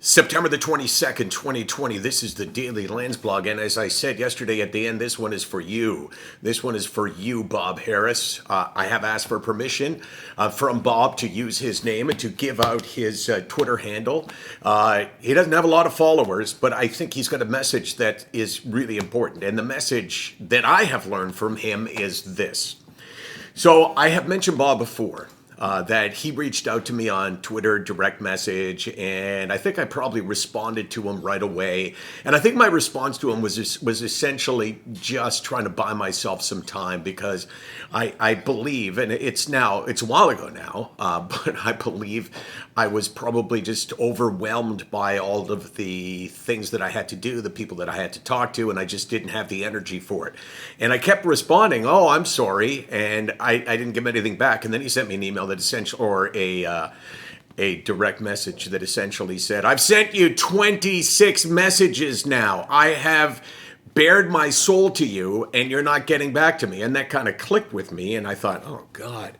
September the 22nd, 2020. This is the Daily Lens Blog. And as I said yesterday at the end, this one is for you. This one is for you, Bob Harris. I have asked for permission from Bob to use his name and to give out his Twitter handle. He doesn't have a lot of followers, but I think he's got a message that is really important. And the message that I have learned from him is this. So I have mentioned Bob before. That he reached out to me on Twitter, direct message, and I think I probably responded to him right away. And I think my response to him was essentially just trying to buy myself some time because I believe, and it's a while ago now, but I believe I was probably just overwhelmed by all of the things that I had to do, the people that I had to talk to, and I just didn't have the energy for it. And I kept responding, "Oh, I'm sorry," and I didn't give him anything back. And then he sent me an email that essentially, or a direct message that essentially said, "I've sent you 26 messages now. I have bared my soul to you and you're not getting back to me." And that kind of clicked with me. And I thought, oh God,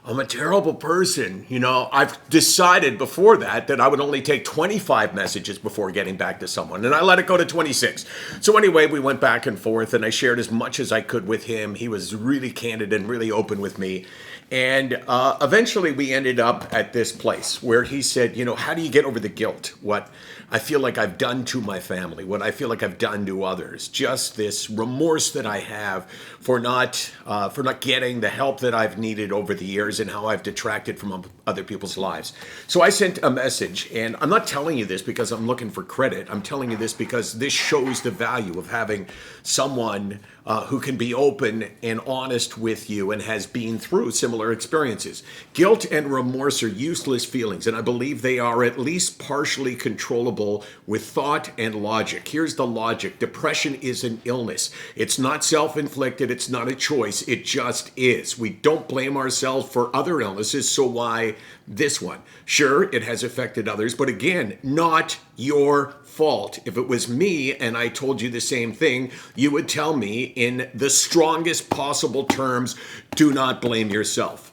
I'm a terrible person. You know, I've decided before that I would only take 25 messages before getting back to someone. And I let it go to 26. So anyway, we went back and forth and I shared as much as I could with him. He was really candid and really open with me. And eventually we ended up at this place where he said, you know, how do you get over the guilt? What I feel like I've done to my family, what I feel like I've done to others, just this remorse that I have for not getting the help that I've needed over the years and how I've detracted from other people's lives. So I sent a message, and I'm not telling you this because I'm looking for credit. I'm telling you this because this shows the value of having someone who can be open and honest with you and has been through similar experiences. Guilt and remorse are useless feelings, and I believe they are at least partially controllable with thought and logic. Here's the logic. Depression is an illness. It's not self-inflicted. It's not a choice. It just is. We don't blame ourselves for other illnesses, so why this one? Sure, it has affected others, but again, not your fault. If it was me and I told you the same thing, you would tell me in the strongest possible terms, do not blame yourself.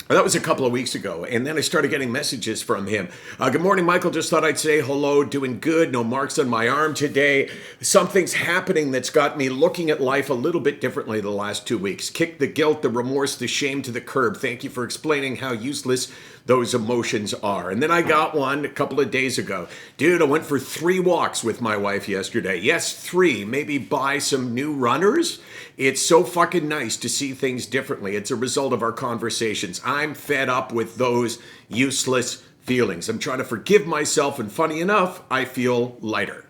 That was a couple of weeks ago, and then I started getting messages from him. Good morning, Michael. Just thought I'd say hello. Doing good. No marks on my arm today. Something's happening that's got me looking at life a little bit differently the last 2 weeks. Kick the guilt, the remorse, the shame to the curb. Thank you for explaining how useless those emotions are. And then I got one a couple of days ago. Dude, I went for 3 walks with my wife yesterday. Yes, 3. Maybe buy some new runners. It's so fucking nice to see things differently. It's a result of our conversations. I'm fed up with those useless feelings. I'm trying to forgive myself, and funny enough, I feel lighter.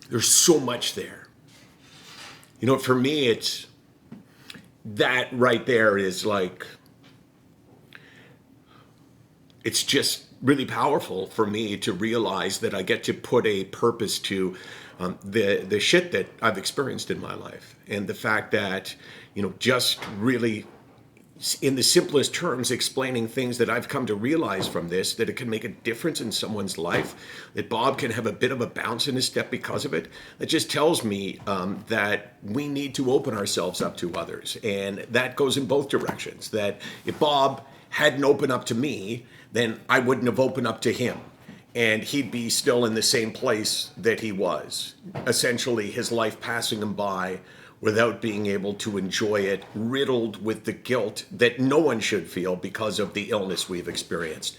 There's so much there. You know, for me, it's that right there is like, it's just really powerful for me to realize that I get to put a purpose to the shit that I've experienced in my life. And the fact that, you know, just really in the simplest terms, explaining things that I've come to realize from this, that it can make a difference in someone's life, that Bob can have a bit of a bounce in his step because of it. That just tells me that we need to open ourselves up to others. And that goes in both directions. That if Bob hadn't opened up to me, then I wouldn't have opened up to him. And he'd be still in the same place that he was. Essentially, his life passing him by without being able to enjoy it, riddled with the guilt that no one should feel because of the illness we've experienced.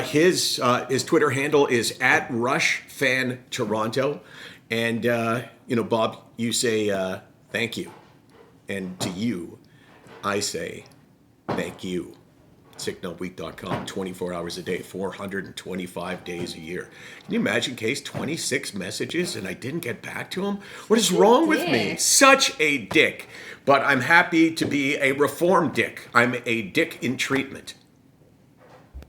His Twitter handle is @RushFanToronto. And, you know, Bob, you say thank you. And to you, I say thank you. SickNotWeak.com, 24 hours a day, 425 days a year. Can you imagine, Case, 26 messages and I didn't get back to him? What is wrong with me? Such a dick. But I'm happy to be a reformed dick. I'm a dick in treatment.